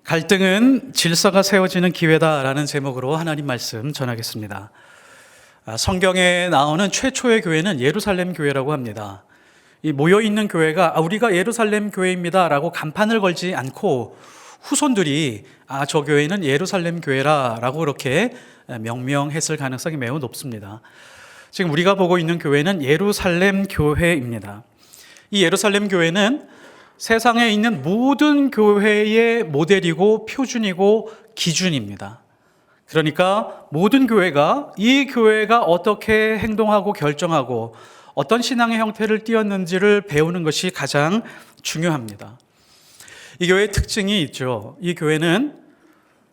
갈등은 질서가 세워지는 기회다라는 제목으로 하나님 말씀 전하겠습니다. 성경에 나오는 최초의 교회는 예루살렘 교회라고 합니다. 이 모여있는 교회가 우리가 예루살렘 교회입니다 라고 간판을 걸지 않고 후손들이 저 교회는 예루살렘 교회라 라고 그렇게 명명했을 가능성이 매우 높습니다. 지금 우리가 보고 있는 교회는 예루살렘 교회입니다. 이 예루살렘 교회는 세상에 있는 모든 교회의 모델이고 표준이고 기준입니다. 그러니까 모든 교회가 이 교회가 어떻게 행동하고 결정하고 어떤 신앙의 형태를 띄었는지를 배우는 것이 가장 중요합니다. 이 교회의 특징이 있죠. 이 교회는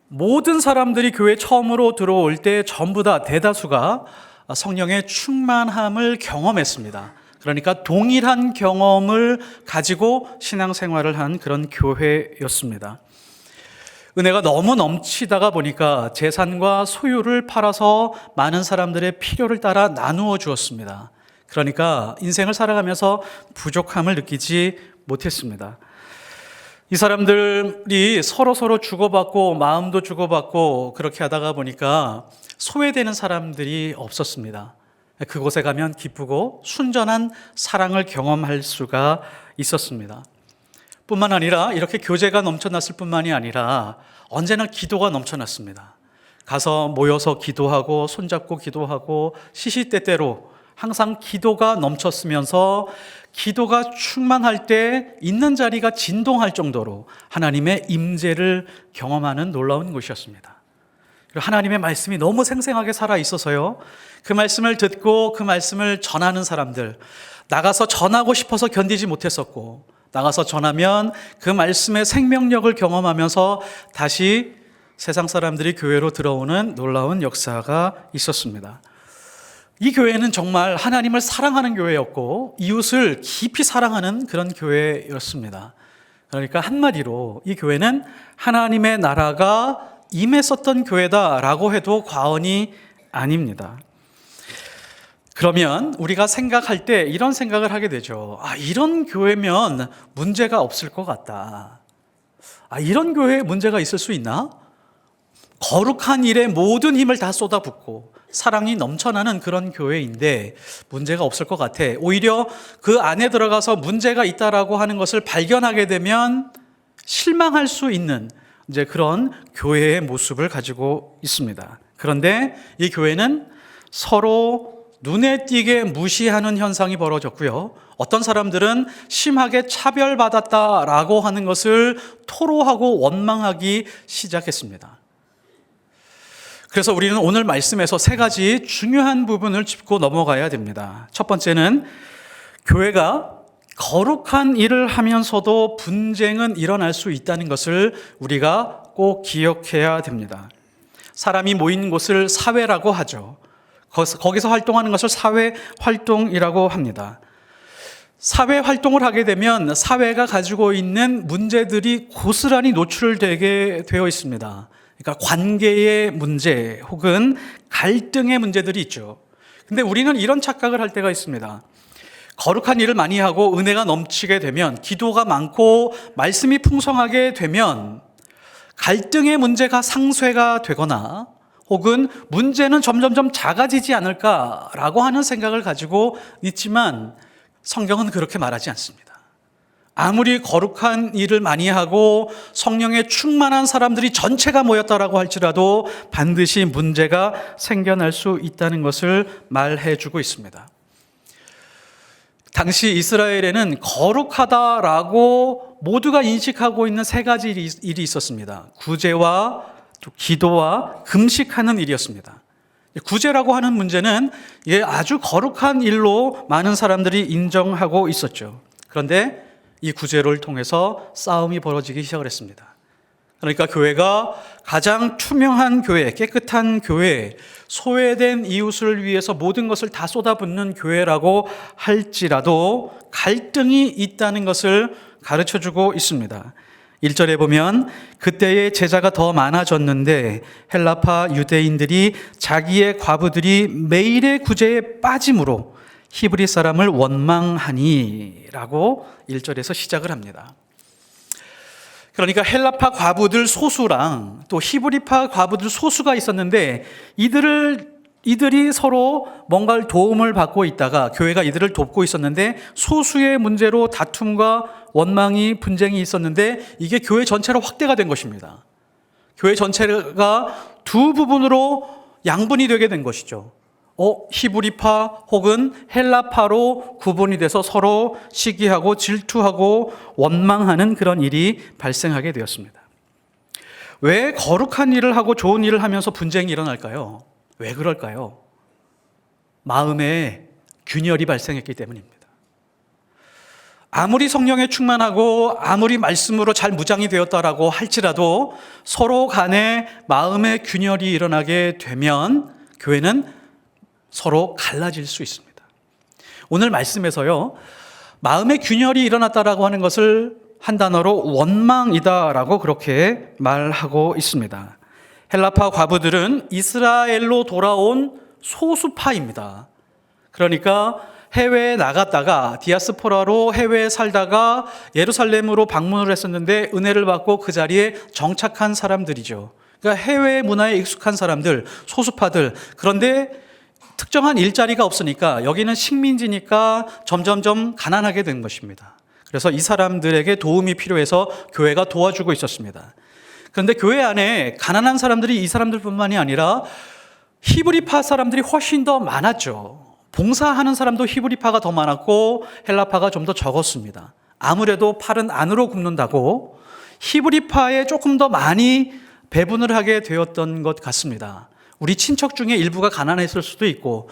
모든 사람들이 교회 처음으로 들어올 때 전부 다 대다수가 성령의 충만함을 경험했습니다. 그러니까 동일한 경험을 가지고 신앙생활을 한 그런 교회였습니다. 은혜가 너무 넘치다가 보니까 재산과 소유를 팔아서 많은 사람들의 필요를 따라 나누어 주었습니다. 그러니까 인생을 살아가면서 부족함을 느끼지 못했습니다. 이 사람들이 서로 주고받고 마음도 주고받고 그렇게 하다가 보니까 소외되는 사람들이 없었습니다. 그곳에 가면 기쁘고 순전한 사랑을 경험할 수가 있었습니다. 뿐만 아니라 이렇게 교제가 넘쳐났을 뿐만이 아니라 언제나 기도가 넘쳐났습니다. 가서 모여서 기도하고 손잡고 기도하고 시시때때로 항상 기도가 넘쳤으면서 기도가 충만할 때 있는 자리가 진동할 정도로 하나님의 임재를 경험하는 놀라운 곳이었습니다. 하나님의 말씀이 너무 생생하게 살아 있어서요, 그 말씀을 듣고 그 말씀을 전하는 사람들, 나가서 전하고 싶어서 견디지 못했었고 나가서 전하면 그 말씀의 생명력을 경험하면서 다시 세상 사람들이 교회로 들어오는 놀라운 역사가 있었습니다. 이 교회는 정말 하나님을 사랑하는 교회였고 이웃을 깊이 사랑하는 그런 교회였습니다. 그러니까 한마디로 이 교회는 하나님의 나라가 임했었던 교회다라고 해도 과언이 아닙니다. 그러면 우리가 생각할 때 이런 생각을 하게 되죠. 이런 교회면 문제가 없을 것 같다. 이런 교회에 문제가 있을 수 있나? 거룩한 일에 모든 힘을 다 쏟아붓고 사랑이 넘쳐나는 그런 교회인데 문제가 없을 것 같아. 오히려 그 안에 들어가서 문제가 있다라고 하는 것을 발견하게 되면 실망할 수 있는 이제 그런 교회의 모습을 가지고 있습니다. 그런데 이 교회는 서로 눈에 띄게 무시하는 현상이 벌어졌고요. 어떤 사람들은 심하게 차별받았다라고 하는 것을 토로하고 원망하기 시작했습니다. 그래서 우리는 오늘 말씀에서 세 가지 중요한 부분을 짚고 넘어가야 됩니다. 첫 번째는 교회가 거룩한 일을 하면서도 분쟁은 일어날 수 있다는 것을 우리가 꼭 기억해야 됩니다. 사람이 모인 곳을 사회라고 하죠. 거기서 활동하는 것을 사회 활동이라고 합니다. 사회 활동을 하게 되면 사회가 가지고 있는 문제들이 고스란히 노출되게 되어 있습니다. 그러니까 관계의 문제 혹은 갈등의 문제들이 있죠. 근데 우리는 이런 착각을 할 때가 있습니다. 거룩한 일을 많이 하고 은혜가 넘치게 되면, 기도가 많고 말씀이 풍성하게 되면 갈등의 문제가 상쇄가 되거나 혹은 문제는 점점점 작아지지 않을까라고 하는 생각을 가지고 있지만 성경은 그렇게 말하지 않습니다. 아무리 거룩한 일을 많이 하고 성령에 충만한 사람들이 전체가 모였다라고 할지라도 반드시 문제가 생겨날 수 있다는 것을 말해주고 있습니다. 당시 이스라엘에는 거룩하다라고 모두가 인식하고 있는 세 가지 일이 있었습니다. 구제와 기도와 금식하는 일이었습니다. 구제라고 하는 문제는 아주 거룩한 일로 많은 사람들이 인정하고 있었죠. 그런데 이 구제를 통해서 싸움이 벌어지기 시작을 했습니다. 그러니까 교회가 가장 투명한 교회, 깨끗한 교회, 소외된 이웃을 위해서 모든 것을 다 쏟아붓는 교회라고 할지라도 갈등이 있다는 것을 가르쳐주고 있습니다. 1절에 보면 그때의 제자가 더 많아졌는데 헬라파 유대인들이 자기의 과부들이 매일의 구제에 빠짐으로 히브리 사람을 원망하니 라고 1절에서 시작을 합니다. 그러니까 헬라파 과부들 소수랑 또 히브리파 과부들 소수가 있었는데 이들이 서로 뭔가 도움을 받고 있다가 교회가 이들을 돕고 있었는데 소수의 문제로 다툼과 원망이 분쟁이 있었는데 이게 교회 전체로 확대가 된 것입니다. 교회 전체가 두 부분으로 양분이 되게 된 것이죠. 히브리파 혹은 헬라파로 구분이 돼서 서로 시기하고 질투하고 원망하는 그런 일이 발생하게 되었습니다. 왜 거룩한 일을 하고 좋은 일을 하면서 분쟁이 일어날까요? 왜 그럴까요? 마음에 균열이 발생했기 때문입니다. 아무리 성령에 충만하고 아무리 말씀으로 잘 무장이 되었다라고 할지라도 서로 간에 마음의 균열이 일어나게 되면 교회는 서로 갈라질 수 있습니다. 오늘 말씀에서요, 마음의 균열이 일어났다라고 하는 것을 한 단어로 원망이다라고 그렇게 말하고 있습니다. 헬라파 과부들은 이스라엘로 돌아온 소수파입니다. 그러니까 해외에 나갔다가 디아스포라로 해외에 살다가 예루살렘으로 방문을 했었는데 은혜를 받고 그 자리에 정착한 사람들이죠. 그러니까 해외 문화에 익숙한 사람들, 소수파들. 그런데 특정한 일자리가 없으니까 여기는 식민지니까 점점점 가난하게 된 것입니다. 그래서 이 사람들에게 도움이 필요해서 교회가 도와주고 있었습니다. 그런데 교회 안에 가난한 사람들이 이 사람들뿐만이 아니라 히브리파 사람들이 훨씬 더 많았죠. 봉사하는 사람도 히브리파가 더 많았고 헬라파가 좀 더 적었습니다. 아무래도 팔은 안으로 굽는다고 히브리파에 조금 더 많이 배분을 하게 되었던 것 같습니다. 우리 친척 중에 일부가 가난했을 수도 있고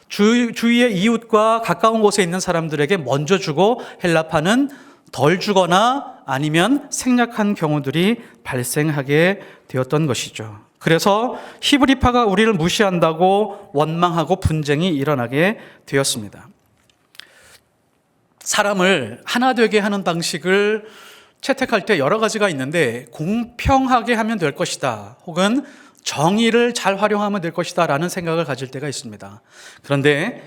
주위의 이웃과 가까운 곳에 있는 사람들에게 먼저 주고 헬라파는 덜 주거나 아니면 생략한 경우들이 발생하게 되었던 것이죠. 그래서 히브리파가 우리를 무시한다고 원망하고 분쟁이 일어나게 되었습니다. 사람을 하나 되게 하는 방식을 채택할 때 여러 가지가 있는데 공평하게 하면 될 것이다 혹은 정의를 잘 활용하면 될 것이다 라는 생각을 가질 때가 있습니다. 그런데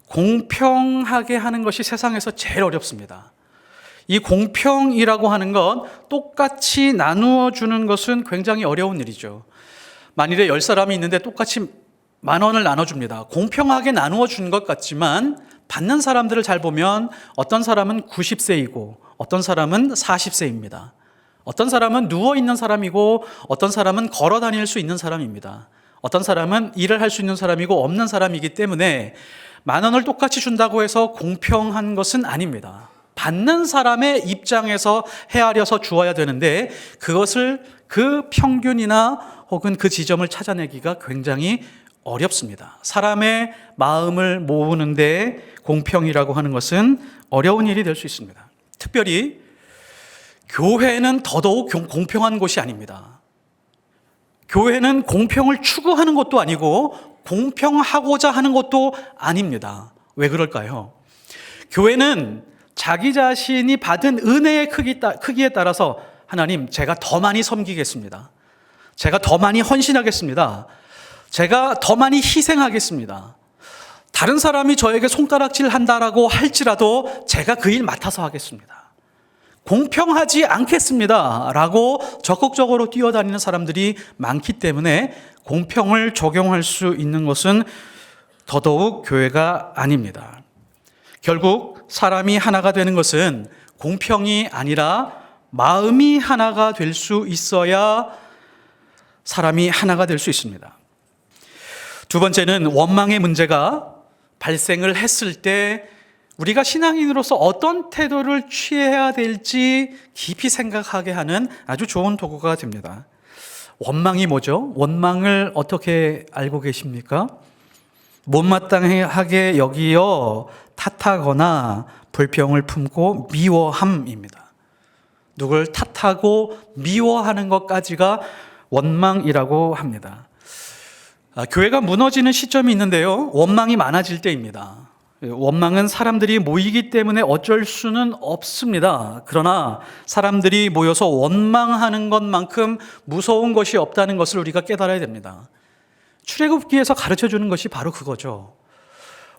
공평하게 하는 것이 세상에서 제일 어렵습니다. 이 공평이라고 하는 건 똑같이 나누어 주는 것은 굉장히 어려운 일이죠. 만일에 10사람이 있는데 똑같이 10,000원을 나눠줍니다. 공평하게 나누어 주는 것 같지만 받는 사람들을 잘 보면 어떤 사람은 90세이고 어떤 사람은 40세입니다. 어떤 사람은 누워있는 사람이고 어떤 사람은 걸어 다닐 수 있는 사람입니다. 어떤 사람은 일을 할 수 있는 사람이고 없는 사람이기 때문에 10,000원을 똑같이 준다고 해서 공평한 것은 아닙니다. 받는 사람의 입장에서 헤아려서 주어야 되는데 그것을 그 평균이나 혹은 그 지점을 찾아내기가 굉장히 어렵습니다. 사람의 마음을 모으는데 공평이라고 하는 것은 어려운 일이 될 수 있습니다. 특별히 교회는 더더욱 공평한 곳이 아닙니다. 교회는 공평을 추구하는 것도 아니고 공평하고자 하는 것도 아닙니다. 왜 그럴까요? 교회는 자기 자신이 받은 은혜의 크기에 따라서 하나님, 제가 더 많이 섬기겠습니다. 제가 더 많이 헌신하겠습니다. 제가 더 많이 희생하겠습니다. 다른 사람이 저에게 손가락질 한다라고 할지라도 제가 그 일 맡아서 하겠습니다. 공평하지 않겠습니다 라고 적극적으로 뛰어다니는 사람들이 많기 때문에 공평을 적용할 수 있는 것은 더더욱 교회가 아닙니다. 결국 사람이 하나가 되는 것은 공평이 아니라 마음이 하나가 될 수 있어야 사람이 하나가 될 수 있습니다. 두 번째는 원망의 문제가 발생을 했을 때 우리가 신앙인으로서 어떤 태도를 취해야 될지 깊이 생각하게 하는 아주 좋은 도구가 됩니다. 원망이 뭐죠? 원망을 어떻게 알고 계십니까? 못마땅하게 여기어 탓하거나 불평을 품고 미워함입니다. 누굴 탓하고 미워하는 것까지가 원망이라고 합니다. 교회가 무너지는 시점이 있는데요, 원망이 많아질 때입니다. 원망은 사람들이 모이기 때문에 어쩔 수는 없습니다. 그러나 사람들이 모여서 원망하는 것만큼 무서운 것이 없다는 것을 우리가 깨달아야 됩니다. 출애굽기에서 가르쳐주는 것이 바로 그거죠.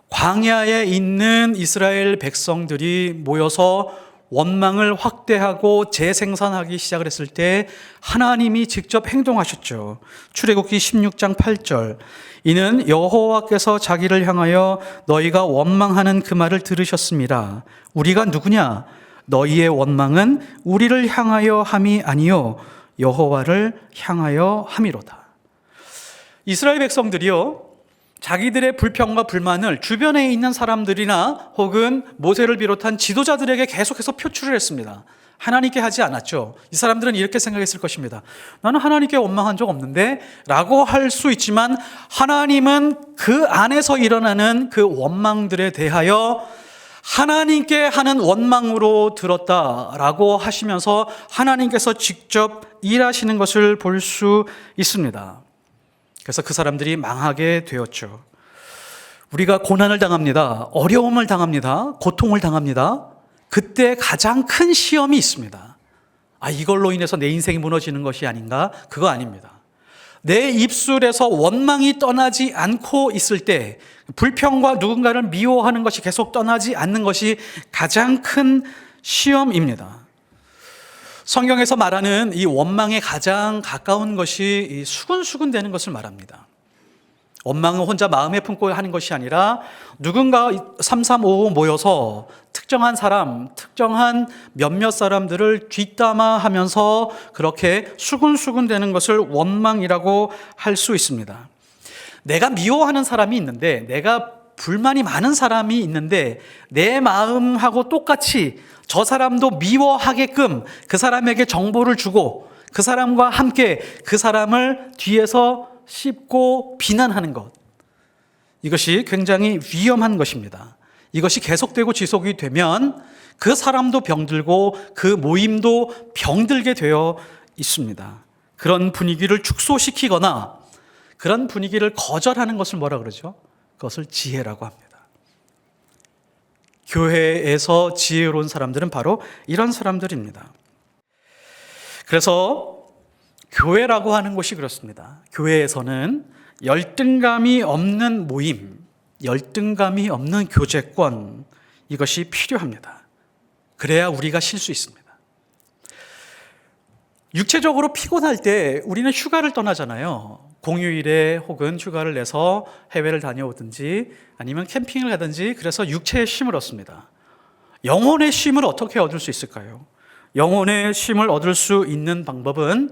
광야에 있는 이스라엘 백성들이 모여서 원망을 확대하고 재생산하기 시작을 했을 때 하나님이 직접 행동하셨죠. 출애굽기 16장 8절. 이는 여호와께서 자기를 향하여 너희가 원망하는 그 말을 들으셨습니다. 우리가 누구냐? 너희의 원망은 우리를 향하여 함이 아니요 여호와를 향하여 함이로다. 이스라엘 백성들이요, 자기들의 불평과 불만을 주변에 있는 사람들이나 혹은 모세를 비롯한 지도자들에게 계속해서 표출을 했습니다. 하나님께 하지 않았죠. 이 사람들은 이렇게 생각했을 것입니다. 나는 하나님께 원망한 적 없는데 라고 할 수 있지만, 하나님은 그 안에서 일어나는 그 원망들에 대하여 하나님께 하는 원망으로 들었다라고 하시면서 하나님께서 직접 일하시는 것을 볼 수 있습니다. 그래서 그 사람들이 망하게 되었죠. 우리가 고난을 당합니다. 어려움을 당합니다. 고통을 당합니다. 그때 가장 큰 시험이 있습니다. 이걸로 인해서 내 인생이 무너지는 것이 아닌가? 그거 아닙니다. 내 입술에서 원망이 떠나지 않고 있을 때, 불평과 누군가를 미워하는 것이 계속 떠나지 않는 것이 가장 큰 시험입니다. 성경에서 말하는 이 원망에 가장 가까운 것이 이 수근수근 되는 것을 말합니다. 원망은 혼자 마음에 품고 하는 것이 아니라 누군가 3355 모여서 특정한 사람, 특정한 몇몇 사람들을 뒷담화 하면서 그렇게 수근수근 되는 것을 원망이라고 할 수 있습니다. 내가 미워하는 사람이 있는데, 내가 불만이 많은 사람이 있는데, 내 마음하고 똑같이 저 사람도 미워하게끔 그 사람에게 정보를 주고 그 사람과 함께 그 사람을 뒤에서 씹고 비난하는 것, 이것이 굉장히 위험한 것입니다. 이것이 계속되고 지속이 되면 그 사람도 병들고 그 모임도 병들게 되어 있습니다. 그런 분위기를 축소시키거나 그런 분위기를 거절하는 것을 뭐라 그러죠? 그것을 지혜라고 합니다. 교회에서 지혜로운 사람들은 바로 이런 사람들입니다. 그래서 교회라고 하는 곳이 그렇습니다. 교회에서는 열등감이 없는 모임, 열등감이 없는 교제권, 이것이 필요합니다. 그래야 우리가 쉴 수 있습니다. 육체적으로 피곤할 때 우리는 휴가를 떠나잖아요. 공휴일에 혹은 휴가를 내서 해외를 다녀오든지 아니면 캠핑을 가든지, 그래서 육체의 쉼을 얻습니다. 영혼의 쉼을 어떻게 얻을 수 있을까요? 영혼의 쉼을 얻을 수 있는 방법은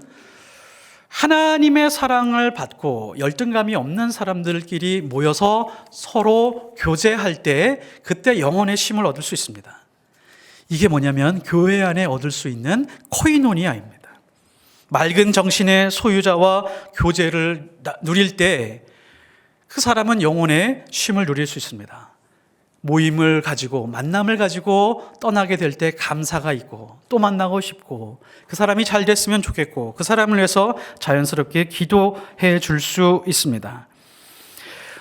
하나님의 사랑을 받고 열등감이 없는 사람들끼리 모여서 서로 교제할 때, 그때 영혼의 쉼을 얻을 수 있습니다. 이게 뭐냐면 교회 안에 얻을 수 있는 코이노니아입니다. 맑은 정신의 소유자와 교제를 누릴 때 그 사람은 영혼의 쉼을 누릴 수 있습니다. 모임을 가지고, 만남을 가지고 떠나게 될 때 감사가 있고, 또 만나고 싶고, 그 사람이 잘 됐으면 좋겠고, 그 사람을 위해서 자연스럽게 기도해 줄 수 있습니다.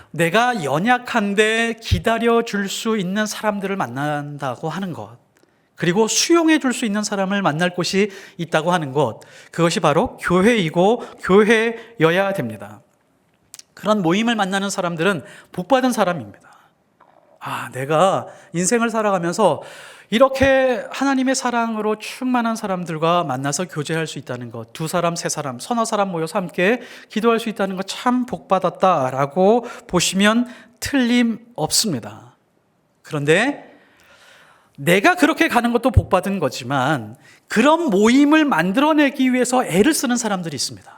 내가 연약한데 기다려 줄 수 있는 사람들을 만난다고 하는 것, 그리고 수용해 줄 수 있는 사람을 만날 곳이 있다고 하는 것, 그것이 바로 교회이고 교회여야 됩니다. 그런 모임을 만나는 사람들은 복받은 사람입니다. 내가 인생을 살아가면서 이렇게 하나님의 사랑으로 충만한 사람들과 만나서 교제할 수 있다는 것, 2사람, 3사람, 서너 사람 모여서 함께 기도할 수 있다는 것 참 복받았다라고 보시면 틀림없습니다. 그런데 내가 그렇게 가는 것도 복받은 거지만, 그런 모임을 만들어내기 위해서 애를 쓰는 사람들이 있습니다.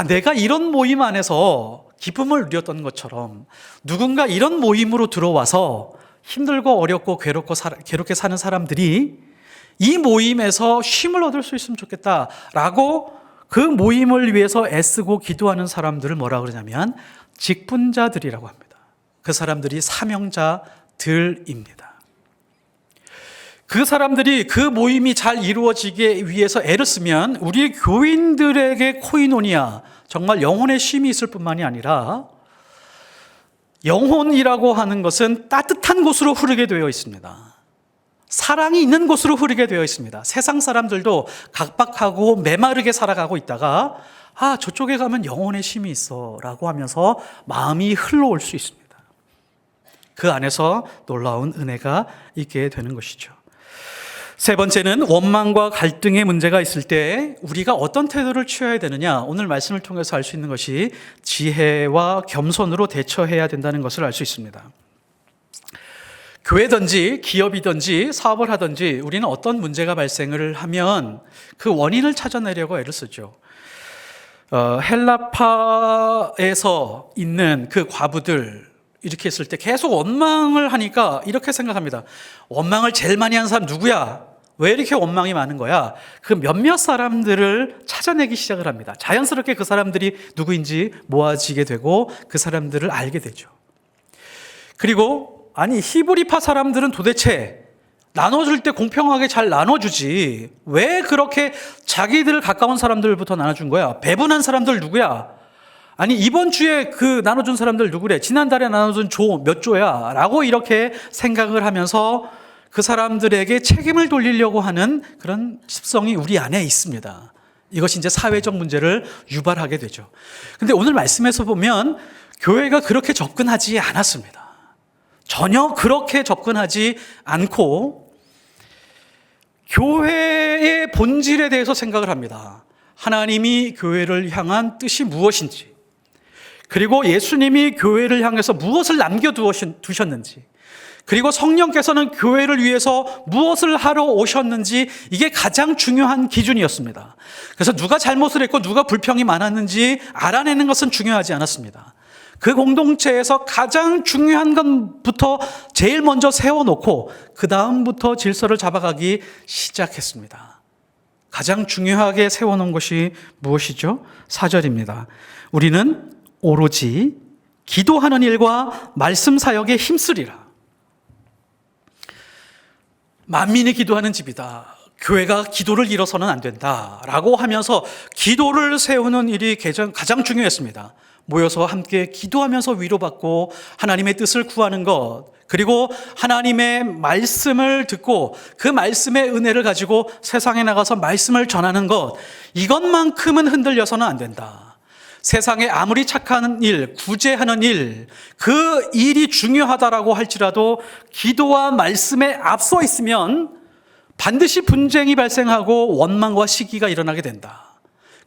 내가 이런 모임 안에서 기쁨을 누렸던 것처럼 누군가 이런 모임으로 들어와서 힘들고 어렵고 괴롭게 사는 사람들이 이 모임에서 쉼을 얻을 수 있으면 좋겠다라고 그 모임을 위해서 애쓰고 기도하는 사람들을 뭐라 그러냐면 직분자들이라고 합니다. 그 사람들이 사명자들입니다. 그 사람들이 그 모임이 잘 이루어지기 위해서 애를 쓰면 우리 교인들에게 코이노니아, 정말 영혼의 쉼이 있을 뿐만이 아니라, 영혼이라고 하는 것은 따뜻한 곳으로 흐르게 되어 있습니다. 사랑이 있는 곳으로 흐르게 되어 있습니다. 세상 사람들도 각박하고 메마르게 살아가고 있다가 저쪽에 가면 영혼의 쉼이 있어 라고 하면서 마음이 흘러올 수 있습니다. 그 안에서 놀라운 은혜가 있게 되는 것이죠. 세 번째는 원망과 갈등의 문제가 있을 때 우리가 어떤 태도를 취해야 되느냐. 오늘 말씀을 통해서 알 수 있는 것이 지혜와 겸손으로 대처해야 된다는 것을 알 수 있습니다. 교회든지 기업이든지 사업을 하든지 우리는 어떤 문제가 발생을 하면 그 원인을 찾아내려고 애를 쓰죠. 헬라파에서 있는 그 과부들 이렇게 했을 때 계속 원망을 하니까 이렇게 생각합니다. 원망을 제일 많이 한 사람 누구야? 왜 이렇게 원망이 많은 거야? 그 몇몇 사람들을 찾아내기 시작을 합니다. 자연스럽게 그 사람들이 누구인지 모아지게 되고 그 사람들을 알게 되죠. 그리고 아니 히브리파 사람들은 도대체 나눠줄 때 공평하게 잘 나눠주지 왜 그렇게 자기들 가까운 사람들부터 나눠준 거야? 배분한 사람들 누구야? 아니 이번 주에 그 나눠준 사람들 누구래? 지난달에 나눠준 조 몇 조야? 라고 이렇게 생각을 하면서 그 사람들에게 책임을 돌리려고 하는 그런 습성이 우리 안에 있습니다. 이것이 이제 사회적 문제를 유발하게 되죠. 근데 오늘 말씀에서 보면 교회가 그렇게 접근하지 않았습니다. 전혀 그렇게 접근하지 않고 교회의 본질에 대해서 생각을 합니다. 하나님이 교회를 향한 뜻이 무엇인지, 그리고 예수님이 교회를 향해서 무엇을 남겨두셨는지, 그리고 성령께서는 교회를 위해서 무엇을 하러 오셨는지, 이게 가장 중요한 기준이었습니다. 그래서 누가 잘못을 했고 누가 불평이 많았는지 알아내는 것은 중요하지 않았습니다. 그 공동체에서 가장 중요한 것부터 제일 먼저 세워놓고 그 다음부터 질서를 잡아가기 시작했습니다. 가장 중요하게 세워놓은 것이 무엇이죠? 4절입니다. 우리는 오로지 기도하는 일과 말씀 사역에 힘쓰리라. 만민이 기도하는 집이다. 교회가 기도를 잃어서는 안 된다라고 하면서 기도를 세우는 일이 가장 중요했습니다. 모여서 함께 기도하면서 위로받고 하나님의 뜻을 구하는 것, 그리고 하나님의 말씀을 듣고 그 말씀의 은혜를 가지고 세상에 나가서 말씀을 전하는 것, 이것만큼은 흔들려서는 안 된다. 세상에 아무리 착한 일, 구제하는 일, 그 일이 중요하다라고 할지라도 기도와 말씀에 앞서 있으면 반드시 분쟁이 발생하고 원망과 시기가 일어나게 된다.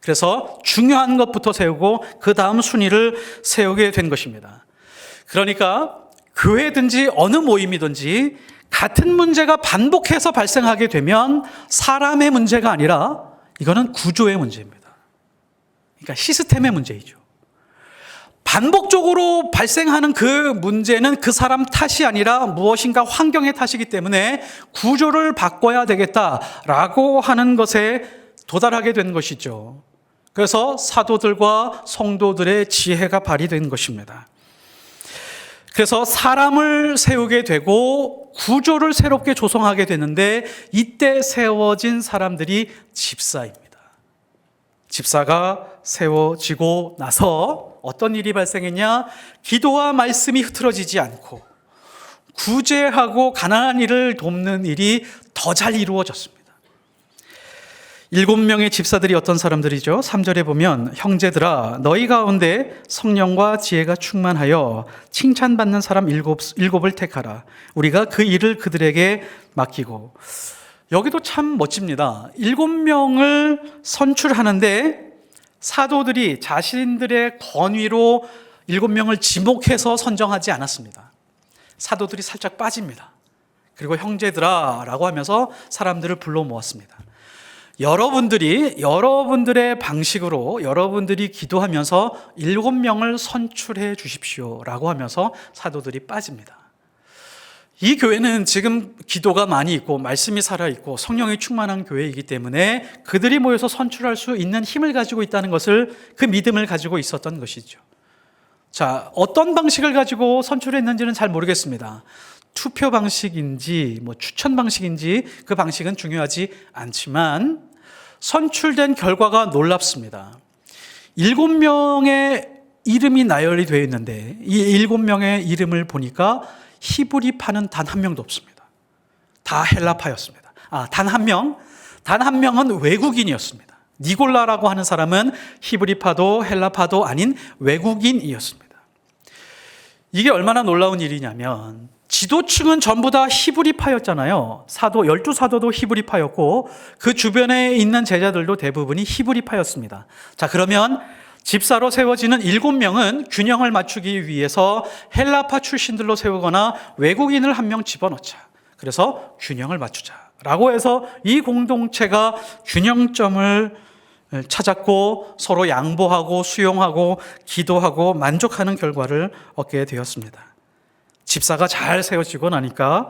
그래서 중요한 것부터 세우고 그 다음 순위를 세우게 된 것입니다. 그러니까 교회든지 어느 모임이든지 같은 문제가 반복해서 발생하게 되면 사람의 문제가 아니라 이거는 구조의 문제입니다. 그러니까 시스템의 문제이죠. 반복적으로 발생하는 그 문제는 그 사람 탓이 아니라 무엇인가 환경의 탓이기 때문에 구조를 바꿔야 되겠다라고 하는 것에 도달하게 된 것이죠. 그래서 사도들과 성도들의 지혜가 발휘된 것입니다. 그래서 사람을 세우게 되고 구조를 새롭게 조성하게 되는데 이때 세워진 사람들이 집사입니다. 집사가 세워지고 나서 어떤 일이 발생했냐? 기도와 말씀이 흐트러지지 않고 구제하고 가난한 이를 돕는 일이 더 잘 이루어졌습니다. 7명의 집사들이 어떤 사람들이죠? 3절에 보면 형제들아 너희 가운데 성령과 지혜가 충만하여 칭찬받는 사람 일곱을 택하라. 우리가 그 일을 그들에게 맡기고. 여기도 참 멋집니다. 7명을 선출하는데 사도들이 자신들의 권위로 7명을 지목해서 선정하지 않았습니다. 사도들이 살짝 빠집니다. 그리고 형제들아 라고 하면서 사람들을 불러 모았습니다. 여러분들의 방식으로 여러분들이 기도하면서 7명을 선출해 주십시오 라고 하면서 사도들이 빠집니다. 이 교회는 지금 기도가 많이 있고 말씀이 살아있고 성령이 충만한 교회이기 때문에 그들이 모여서 선출할 수 있는 힘을 가지고 있다는 것을, 그 믿음을 가지고 있었던 것이죠. 자, 어떤 방식을 가지고 선출했는지는 잘 모르겠습니다. 투표 방식인지 추천 방식인지 그 방식은 중요하지 않지만 선출된 결과가 놀랍습니다. 7명의 이름이 나열이 되어 있는데 이 7명의 이름을 보니까 히브리파는 단 한 명도 없습니다. 다 헬라파였습니다. 단 한 명은 외국인이었습니다. 니골라라고 하는 사람은 히브리파도 헬라파도 아닌 외국인이었습니다. 이게 얼마나 놀라운 일이냐면 지도층은 전부 다 히브리파였잖아요. 열두 사도도 히브리파였고 그 주변에 있는 제자들도 대부분이 히브리파였습니다. 자, 그러면 집사로 세워지는 7명은 균형을 맞추기 위해서 헬라파 출신들로 세우거나 외국인을 한 명 집어넣자. 그래서 균형을 맞추자라고 해서 이 공동체가 균형점을 찾았고 서로 양보하고 수용하고 기도하고 만족하는 결과를 얻게 되었습니다. 집사가 잘 세워지고 나니까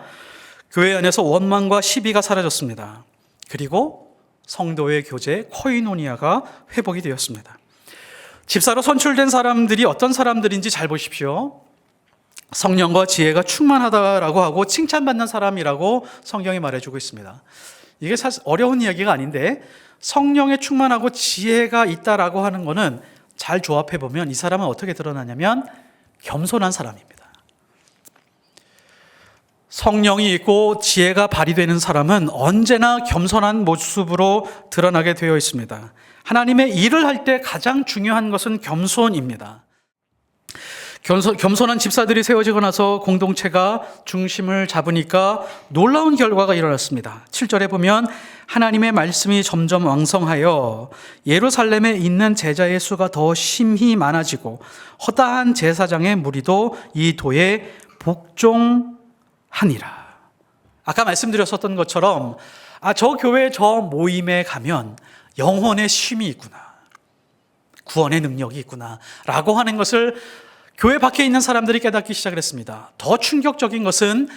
교회 안에서 원망과 시비가 사라졌습니다. 그리고 성도의 교제 코이노니아가 회복이 되었습니다. 집사로 선출된 사람들이 어떤 사람들인지 잘 보십시오. 성령과 지혜가 충만하다라고 하고 칭찬받는 사람이라고 성경이 말해주고 있습니다. 이게 사실 어려운 이야기가 아닌데 성령에 충만하고 지혜가 있다라고 하는 것은 잘 조합해 보면 이 사람은 어떻게 드러나냐면 겸손한 사람입니다. 성령이 있고 지혜가 발휘되는 사람은 언제나 겸손한 모습으로 드러나게 되어 있습니다. 하나님의 일을 할 때 가장 중요한 것은 겸손입니다. 겸손한 집사들이 세워지고 나서 공동체가 중심을 잡으니까 놀라운 결과가 일어났습니다. 7절에 보면 하나님의 말씀이 점점 왕성하여 예루살렘에 있는 제자의 수가 더 심히 많아지고 허다한 제사장의 무리도 이 도에 복종하니라. 아까 말씀드렸었던 것처럼 저 교회 저 모임에 가면 영혼의 쉼이 있구나, 구원의 능력이 있구나 라고 하는 것을 교회 밖에 있는 사람들이 깨닫기 시작을 했습니다. 더 충격적인 것은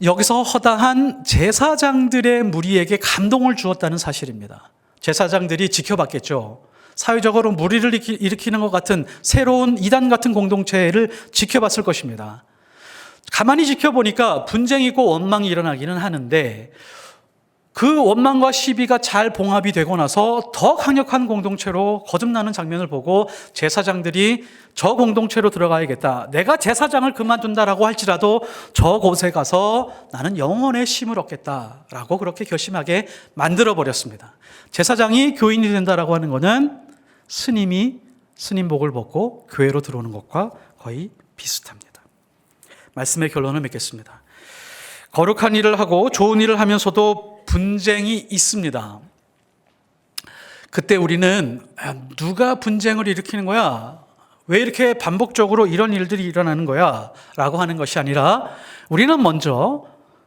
여기서 허다한 제사장들의 무리에게 감동을 주었다는 사실입니다. 제사장들이 지켜봤겠죠. 사회적으로 무리를 일으키는 것 같은 새로운 이단 같은 공동체를 지켜봤을 것입니다. 가만히 지켜보니까 분쟁이 있고 원망이 일어나기는 하는데 그 원망과 시비가 잘 봉합이 되고 나서 더 강력한 공동체로 거듭나는 장면을 보고 제사장들이 저 공동체로 들어가야겠다, 내가 제사장을 그만둔다라고 할지라도 저곳에 가서 나는 영혼의 쉼을 얻겠다라고 그렇게 결심하게 만들어버렸습니다. 제사장이 교인이 된다라고 하는 것은 스님이 스님복을 벗고 교회로 들어오는 것과 거의 비슷합니다. 말씀의 결론을 맺겠습니다. 거룩한 일을 하고 좋은 일을 하면서도 분쟁이 있습니다. 그때 우리는 누가 분쟁을 일으키는 거야? 왜 이렇게 반복적으로 이런 일들이 일어나는 거야? 라고 하는 것이 아니라 우리는 먼저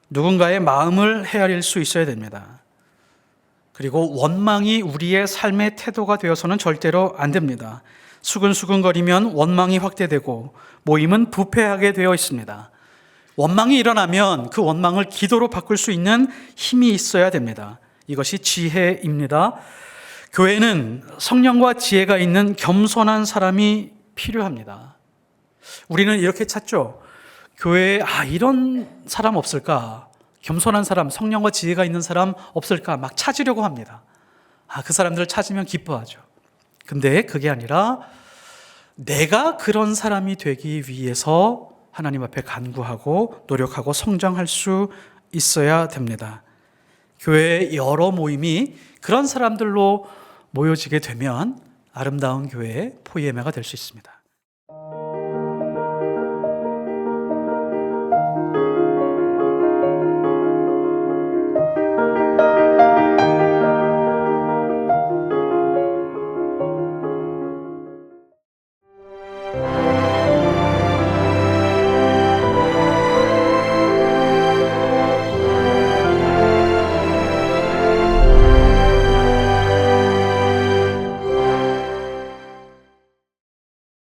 누군가의 마음을 헤아릴 수 있어야 됩니다. 그리고 원망이 우리의 삶의 태도가 되어서는 절대로 안 됩니다. 수근수근거리면 원망이 확대되고 모임은 부패하게 되어 있습니다. 원망이 일어나면 그 원망을 기도로 바꿀 수 있는 힘이 있어야 됩니다. 이것이 지혜입니다. 교회는 성령과 지혜가 있는 겸손한 사람이 필요합니다. 우리는 이렇게 찾죠. 교회에 이런 사람 없을까? 겸손한 사람, 성령과 지혜가 있는 사람 없을까? 막 찾으려고 합니다. 그 사람들을 찾으면 기뻐하죠. 근데 그게 아니라 내가 그런 사람이 되기 위해서 하나님 앞에 간구하고 노력하고 성장할 수 있어야 됩니다. 교회의 여러 모임이 그런 사람들로 모여지게 되면 아름다운 교회의 포이에메가 될 수 있습니다.